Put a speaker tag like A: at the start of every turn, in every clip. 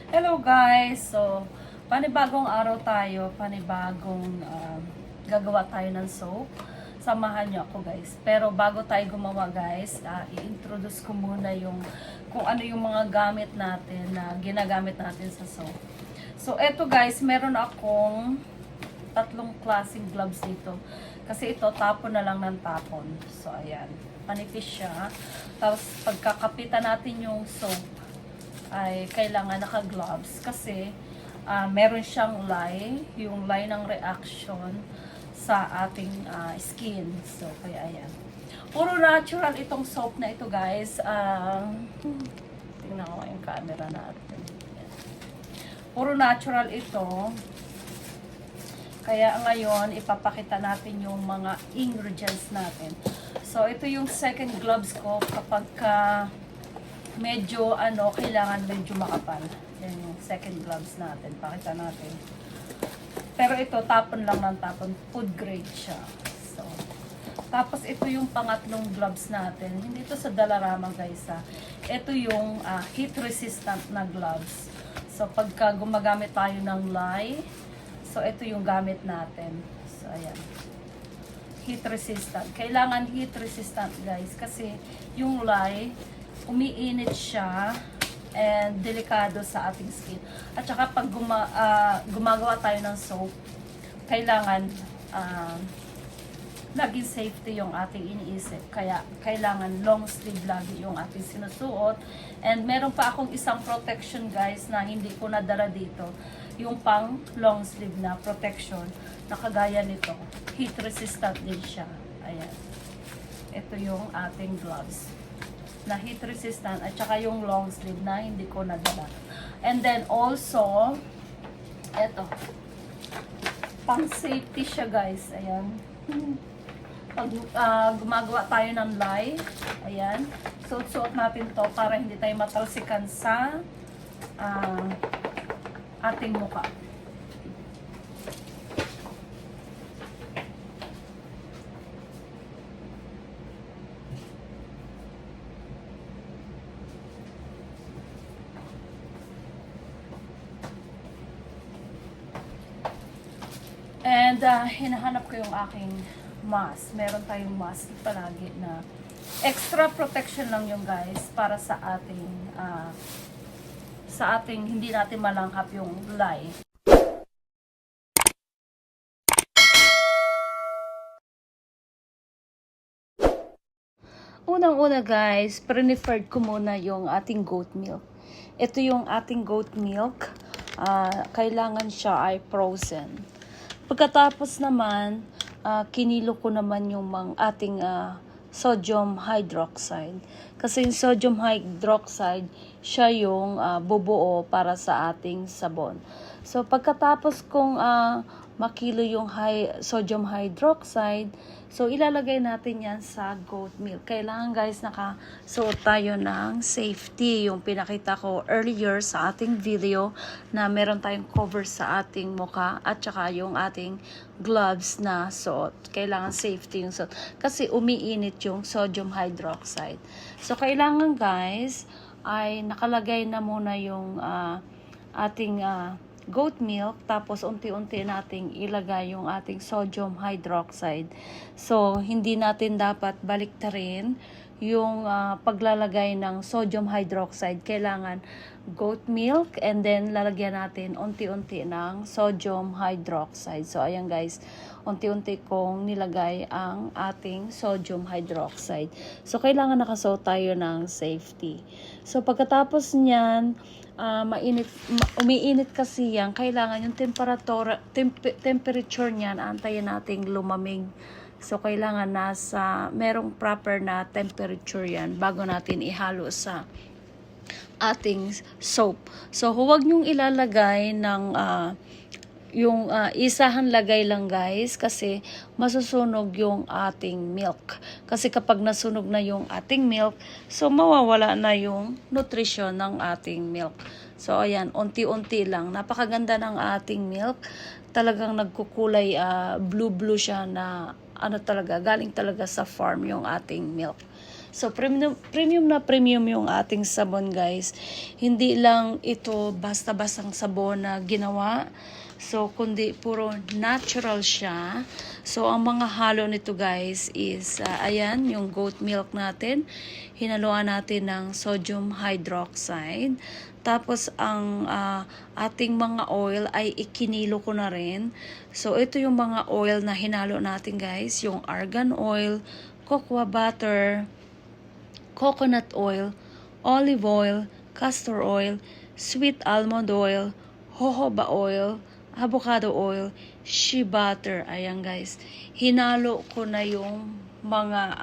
A: Hello guys! So, panibagong araw tayo, panibagong gagawa tayo ng soap. Samahan niyo ako guys. Pero bago tayo gumawa guys, i-introduce ko muna yung kung ano yung mga gamit natin na ginagamit natin sa soap. So, eto guys, meron akong tatlong klaseng gloves dito. Kasi ito, tapon na lang ng tapon. So, ayan. Manipis siya. Tapos, pagkakapitan natin yung soap, ay kailangan naka-gloves kasi meron siyang lye, yung lye ng reaction sa ating skin. So, kaya ayan. Puro natural itong soap na ito, guys. Tingnan ko yung camera natin. Ayan. Puro natural ito. Kaya ngayon, ipapakita natin yung mga ingredients natin. So, ito yung second gloves ko kapag medyo kailangan medyo makapal. Yan yung second gloves natin. Pakita natin. Pero ito, tapon lang ng tapon. Food grade siya. So, tapos ito yung pangatlong gloves natin. Hindi ito sa Dalarama guys ha. Ito yung heat resistant na gloves. So, pagka gumagamit tayo ng lye, so ito yung gamit natin. So, ayan. Heat resistant. Kailangan heat resistant guys. Kasi yung lye, umiinit siya and delikado sa ating skin. At saka pag gumagawa tayo ng soap, kailangan laging safety yung ating iniisip. Kaya kailangan long sleeve lagi yung ating sinusuot. And meron pa akong isang protection guys na hindi ko nadala dito. Yung pang long sleeve na protection na kagaya nito. Heat resistant din siya. Ayan. Ito yung ating gloves na heat resistant at saka yung long sleeve na hindi ko nadala. And then also, eto, pang safety siya guys. Ayan. Pag gumagawa tayo ng lye, ayan, suot-suot natin to para hindi tayo matalsikan sa ating mukha. And hinahanap ko yung aking mask. Meron tayong mask palagi na extra protection lang yung guys para sa ating hindi natin malanghap yung lye. Unang-una guys, preferred ko muna yung ating goat milk. Ito yung ating goat milk. Kailangan siya ay frozen. Pagkatapos naman, kinilo ko naman yung ating sodium hydroxide. Kasi yung sodium hydroxide, siya yung bubuo para sa ating sabon. So pagkatapos kong makilo yung sodium hydroxide, so ilalagay natin yan sa goat milk. Kailangan guys nakasuot tayo ng safety. Yung pinakita ko earlier sa ating video na meron tayong cover sa ating mukha at saka yung ating gloves na suot. Kailangan safety yung suot. Kasi umiinit yung sodium hydroxide. So kailangan guys ay nakalagay na muna yung ating goat milk, tapos unti-unti nating ilagay yung ating sodium hydroxide. So, hindi natin dapat baliktarin yung paglalagay ng sodium hydroxide. Kailangan goat milk and then lalagyan natin unti-unti ng sodium hydroxide. So, ayan guys, unti-unti kong nilagay ang ating sodium hydroxide. So, kailangan nakasuot tayo ng safety. So, pagkatapos niyan, umiinit kasi yan, kailangan yung temperature niyan, antayin nating lumamig. So, kailangan merong proper na temperature yan bago natin ihalo sa ating soap. So, huwag nyong ilalagay ng yung isahan lagay lang guys kasi masusunog yung ating milk. Kasi kapag nasunog na yung ating milk, so mawawala na yung nutrition ng ating milk. So ayan, unti-unti lang. Napakaganda ng ating milk. Talagang nagkukulay blue siya na talaga, galing talaga sa farm yung ating milk. So, premium yung ating sabon, guys. Hindi lang ito basta-bastang sabon na ginawa. So, kundi puro natural siya. So, ang mga halo nito, guys, is, ayan, yung goat milk natin. Hinaluan natin ng sodium hydroxide. Tapos, ang ating mga oil ay ikinilo ko na rin. So, ito yung mga oil na hinalo natin, guys. Yung argan oil, cocoa butter, coconut oil, olive oil, castor oil, sweet almond oil, jojoba oil, avocado oil, shea butter. Ayan, guys. Hinalo ko na yung mga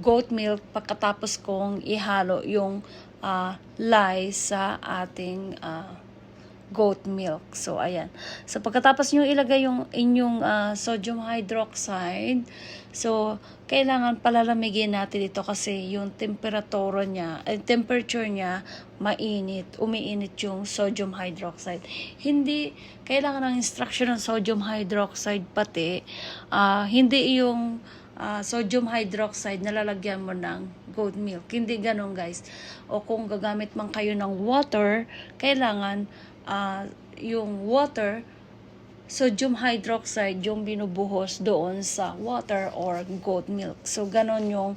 A: goat milk pagkatapos kong ihalo yung lye sa ating goat milk. So, ayan. So, pagkatapos nyo ilagay yung inyong sodium hydroxide, so, kailangan palalamigin natin ito kasi yung temperature niya mainit, umiinit yung sodium hydroxide. Hindi kailangan ng instruction ng sodium hydroxide pati, hindi yung sodium hydroxide na lalagyan mo ng goat milk. Hindi ganun, guys. O kung gagamit man kayo ng water, kailangan yung water, sodium hydroxide yung binubuhos doon sa water or goat milk. So, ganon yung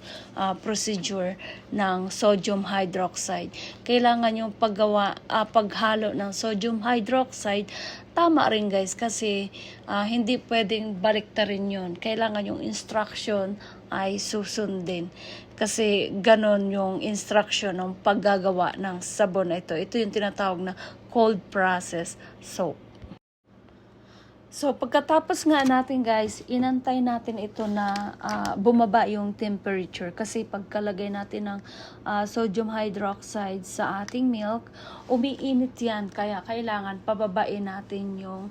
A: procedure ng sodium hydroxide. Kailangan yung paghalo ng sodium hydroxide, tama rin, guys, kasi hindi pwedeng baliktarin yun. Kailangan yung instruction ay susundin. Kasi ganon yung instruction ng paggagawa ng sabon na ito. Ito yung tinatawag na cold process soap. So, pagkatapos nga natin, guys, inantay natin ito na bumaba yung temperature. Kasi pagkalagay natin ng sodium hydroxide sa ating milk, umiinit yan. Kaya kailangan pababain natin yung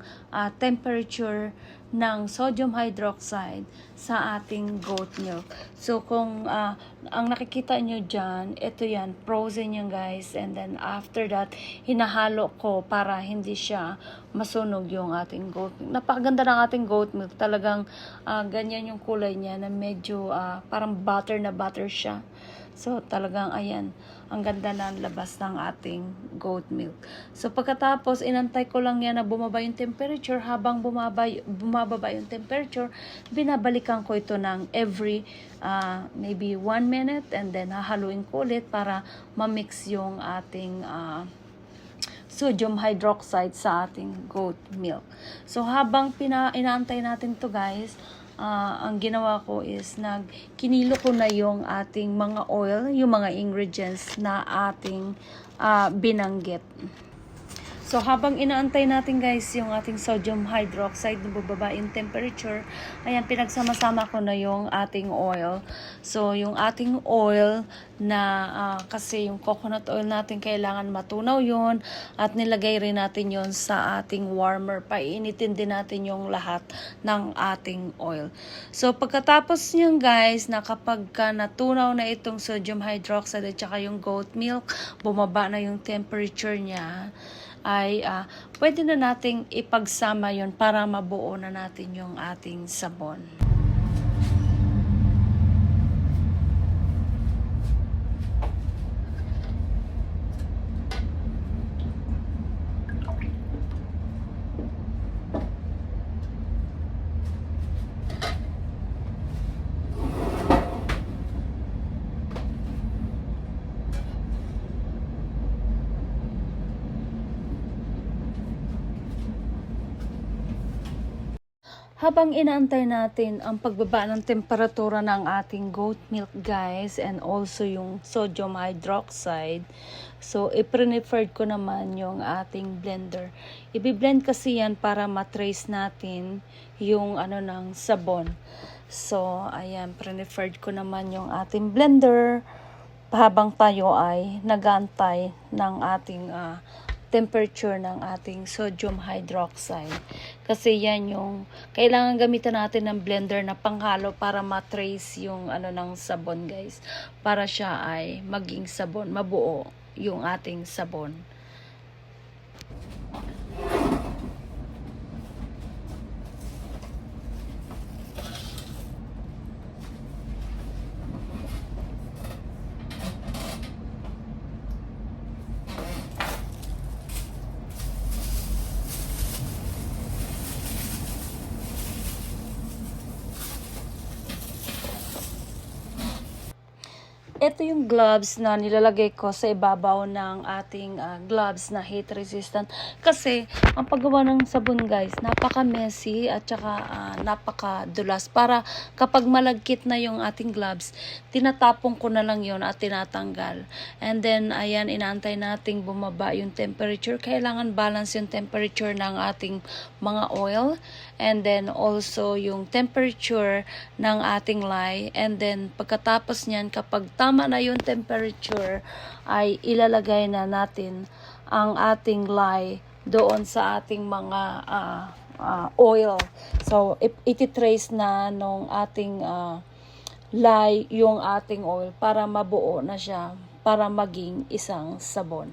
A: temperature ng sodium hydroxide sa ating goat milk. So, kung ang nakikita nyo dyan, ito yan, frozen yan, guys. And then, after that, hinahalo ko para hindi siya masunog yung ating goat milk. Napakaganda ng ating goat milk. Talagang ganyan yung kulay niya na medyo parang butter na butter siya. So, talagang, ayan, ang ganda ng labas ng ating goat milk. So, pagkatapos, inantay ko lang yan na bumaba yung temperature. Habang bumababa yung temperature, binabalikan ko ito ng every maybe 1 minute and then hahaluin ko ulit para ma-mix yung ating sodium hydroxide sa ating goat milk. So, habang inaantay natin to, guys, ang ginawa ko is kinilo ko na yung ating mga oil, yung mga ingredients na ating binanggit. So, habang inaantay natin, guys, yung ating sodium hydroxide na bubaba yung temperature, ayan, pinagsama-sama ko na yung ating oil. So, yung ating oil na kasi yung coconut oil natin kailangan matunaw yun at nilagay rin natin yun sa ating warmer. Painitin din natin yung lahat ng ating oil. So, pagkatapos nyan, guys, na kapag natunaw na itong sodium hydroxide at saka yung goat milk, bumaba na yung temperature niya, ay pwede na nating ipagsama yon para mabuo na natin yung ating sabon. Habang inaantay natin ang pagbaba ng temperatura ng ating goat milk, guys, and also yung sodium hydroxide, so i-preferred ko naman yung ating blender. I-blend kasi yan para matrace natin yung ng sabon. So, ayan, preferred ko naman yung ating blender habang tayo ay nag-aantay ng ating temperature ng ating sodium hydroxide. Kasi yan yung kailangan gamitan natin ng blender na panghalo para matrace yung ng sabon, guys. Para siya ay maging sabon, mabuo yung ating sabon. ito yung gloves na nilalagay ko sa ibabaw ng ating gloves na heat resistant. Kasi, ang paggawa ng sabon guys, napaka-messy at saka napaka-dulas. Para kapag malagkit na yung ating gloves, tinatapong ko na lang yon at tinatanggal. And then, ayan, inaantay nating bumaba yung temperature. Kailangan balance yung temperature ng ating mga oil. And then, also yung temperature ng ating lye. And then, pagkatapos niyan, kapag tama na yung temperature, ay ilalagay na natin ang ating lye doon sa ating mga oil. So, ititrace na nung ating lye yung ating oil para mabuo na siya, para maging isang sabon.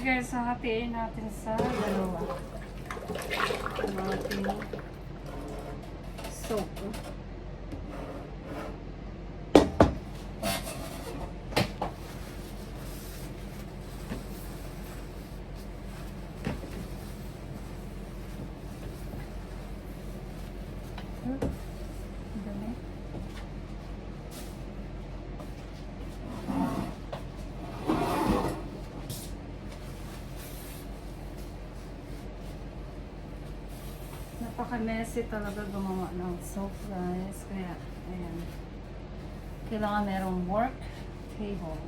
A: guys, hahatiin natin sa dalawa. Ang ating soap. Napaka-messy talaga gumawa ng soap guys. Kaya, ayan. Kailangan merong work table.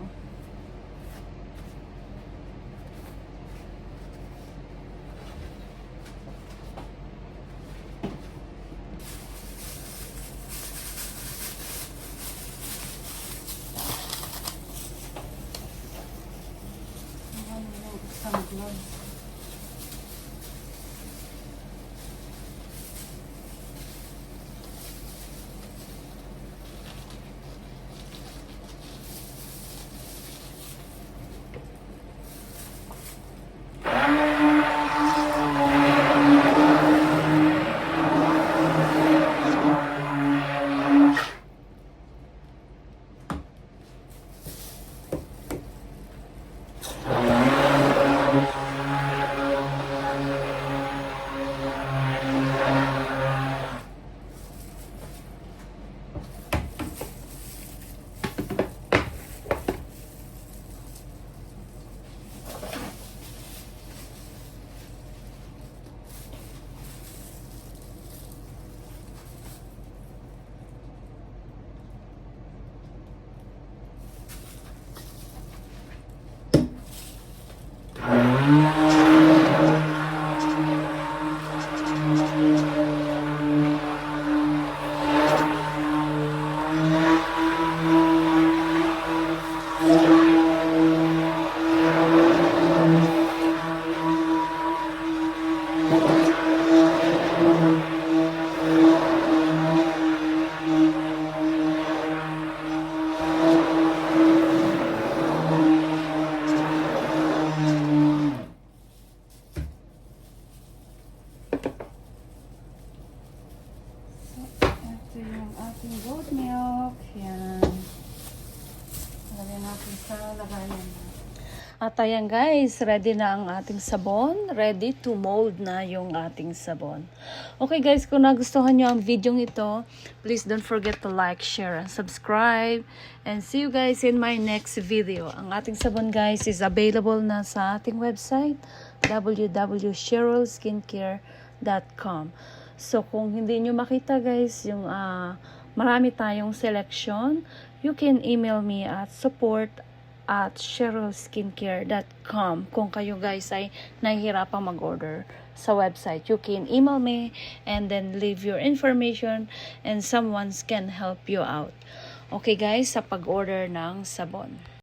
A: Ayan, yung isang gloves. Ito yung ating goat milk. Yan. Lagyan natin sa lagayan. At ayan guys, ready na ang ating sabon. Ready to mold na yung ating sabon. Okay guys, kung nagustuhan nyo ang video ito, please don't forget to like, share, and subscribe. And see you guys in my next video. Ang ating sabon guys is available na sa ating website, www.cherylskincare.com. So kung hindi nyo makita guys, yung marami tayong selection, you can email me at support@cherylskincare.com. Kung kayo guys ay nahihirapang mag-order sa website, you can email me and then leave your information and someone can help you out. Okay guys, sa pag-order ng sabon.